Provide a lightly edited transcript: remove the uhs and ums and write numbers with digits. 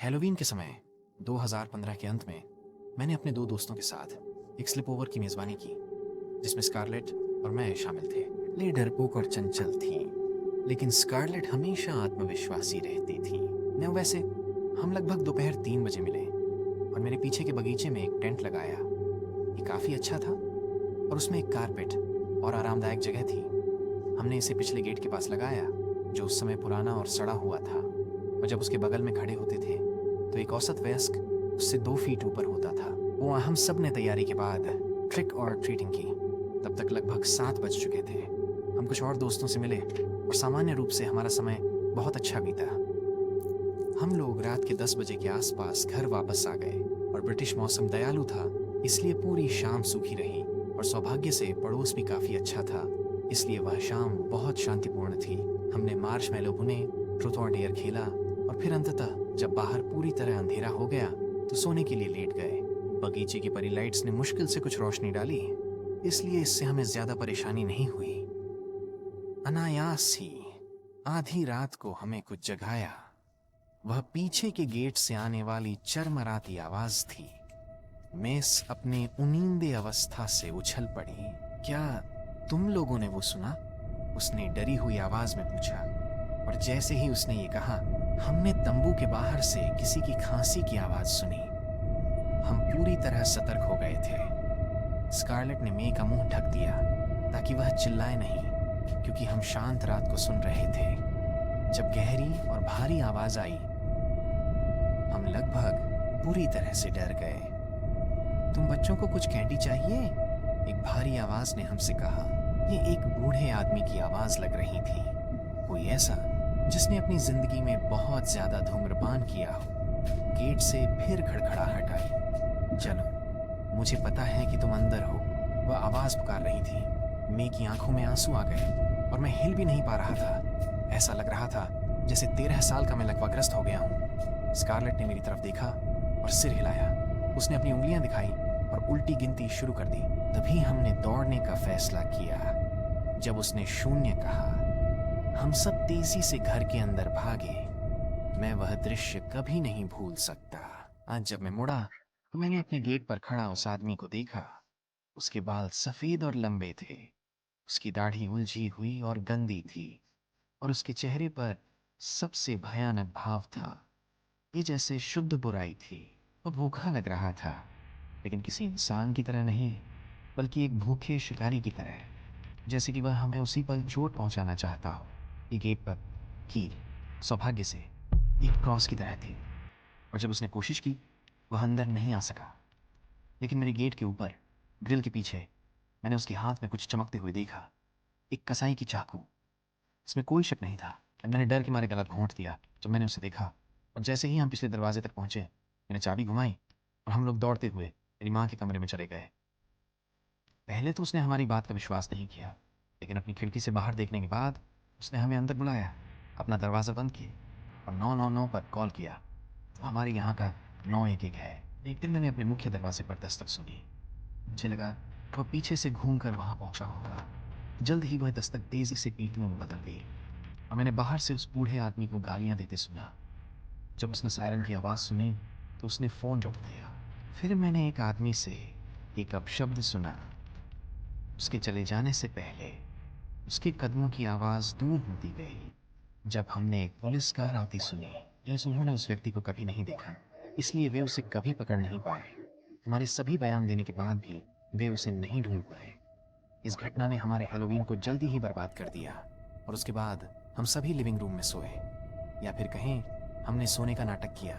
Halloween के समय 2015 के अंत में मैंने अपने दो दोस्तों के साथ एक स्लिप ओवर की मेज़बानी की, जिसमें स्कारलेट और मैं शामिल थे। ले डरपोक और चंचल थी, लेकिन स्कारलेट हमेशा आत्मविश्वासी रहती थी। मैं वैसे हम लगभग दोपहर 3 बजे मिले और मेरे पीछे के बगीचे में एक टेंट लगाया। ये काफ़ी अच्छा था और उसमें एक कारपेट और आरामदायक जगह थी। हमने इसे पिछले गेट के पास लगाया, जो उस समय पुराना और सड़ा हुआ था, और जब उसके बगल में खड़े होते थे तो एक औसत वयस्क उससे 2 फीट ऊपर होता था। वो हम सब ने तैयारी के बाद ट्रिक और ट्रीटिंग की। तब तक लगभग 7 बज चुके थे। हम कुछ और दोस्तों से मिले और सामान्य रूप से हमारा समय बहुत अच्छा बीता। हम लोग रात के 10 बजे के आसपास घर वापस आ गए और ब्रिटिश मौसम दयालु था, इसलिए पूरी शाम सूखी रही और सौभाग्य से पड़ोस भी काफ़ी अच्छा था, इसलिए वह शाम बहुत शांतिपूर्ण थी। हमने मार्शमैलो भुने, ट्रूथ और डेयर खेला और फिर अंततः जब बाहर पूरी तरह अंधेरा हो गया तो सोने के लिए लेट गए। बगीचे की परी लाइट्स ने मुश्किल से कुछ रोशनी डाली, इसलिए इससे हमें ज्यादा परेशानी नहीं हुई। अनायास ही आधी रात को हमें कुछ जगाया। वह पीछे के गेट से आने वाली चरमराती आवाज थी। मेस अपने उनींदे अवस्था से उछल पड़ी। क्या तुम लोगों ने वो सुना? उसने डरी हुई आवाज में पूछा, और जैसे ही उसने ये कहा, हमने तंबू के बाहर से किसी की खांसी की आवाज सुनी। हम पूरी तरह सतर्क हो गए थे। स्कारलेट ने मे का मुंह ढक दिया ताकि वह चिल्लाए नहीं, क्योंकि हम शांत रात को सुन रहे थे। जब गहरी और भारी आवाज आई, हम लगभग पूरी तरह से डर गए। तुम बच्चों को कुछ कैंडी चाहिए? एक भारी आवाज ने हमसे कहा। ये एक बूढ़े आदमी की आवाज लग रही थी, कोई ऐसा जिसने अपनी जिंदगी में बहुत ज्यादा धूम्रपान किया हो। गेट से फिर खड़खड़ाहट आई। चलो, मुझे पता है कि तुम अंदर हो, वह आवाज पुकार रही थी। मे की आंखों में आंसू आ गए और मैं हिल भी नहीं पा रहा था। ऐसा लग रहा था जैसे 13 साल का मैं लकवाग्रस्त हो गया हूँ। स्कारलेट ने मेरी तरफ देखा और सिर हिलाया। उसने अपनी उंगलियां दिखाई और उल्टी गिनती शुरू कर दी। तभी हमने दौड़ने का फैसला किया। जब उसने 0 कहा, हम सब तेजी से घर के अंदर भागे। मैं वह दृश्य कभी नहीं भूल सकता। आज जब मैं मुड़ा तो मैंने अपने गेट पर खड़ा उस आदमी को देखा। उसके बाल सफेद और लंबे थे, उसकी दाढ़ी उलझी हुई और गंदी थी, और उसके चेहरे पर सबसे भयानक भाव था। ये जैसे शुद्ध बुराई थी। वो भूखा लग रहा था, लेकिन किसी इंसान की तरह नहीं, बल्कि एक भूखे शिकारी की तरह, जैसे कि वह हमें उसी पल चोट पहुंचाना चाहता हो। ये गेट पर कील सौभाग्य से एक क्रॉस की तरह थी, और जब उसने कोशिश की, वह अंदर नहीं आ सका। लेकिन मेरे गेट के ऊपर ग्रिल के पीछे मैंने उसके हाथ में कुछ चमकते हुए देखा। एक कसाई की चाकू। इसमें कोई शक नहीं था। मैंने डर के मारे गला घोंट दिया जब मैंने उसे देखा, और जैसे ही हम पिछले दरवाजे तक पहुंचे, मैंने चाबी घुमाई और हम लोग दौड़ते हुए मेरी माँ के कमरे में चले गए। पहले तो उसने हमारी बात का विश्वास नहीं किया, लेकिन अपनी खिड़की से बाहर देखने के बाद उसने हमें अंदर बुलाया, अपना दरवाज़ा बंद किया और 999 पर कॉल किया। तो हमारे यहाँ का 911 है। एक दिन मैंने अपने मुख्य दरवाजे पर दस्तक सुनी। मुझे लगा वह पीछे से घूमकर वहां पहुंचा होगा। जल्द ही वह दस्तक तेजी से पीटने में बदल गई और मैंने बाहर से उस बूढ़े आदमी को गालियां देते सुना। जब उसने सायरन की आवाज़ सुनी तो उसने फ़ोन रख दिया। फिर मैंने एक आदमी से एक अपशब्द सुना। उसके चले जाने से पहले उसके कदमों की आवाज़ दूर होती गई। जब हमने एक पुलिस कार आती सुनी, जैसे उन्होंने उस व्यक्ति को कभी नहीं देखा, इसलिए वे उसे कभी पकड़ नहीं पाए। हमारे सभी बयान देने के बाद भी वे उसे नहीं ढूंढ पाए। इस घटना ने हमारे हैलोवीन को जल्दी ही बर्बाद कर दिया, और उसके बाद हम सभी लिविंग रूम में सोए, या फिर कहें हमने सोने का नाटक किया।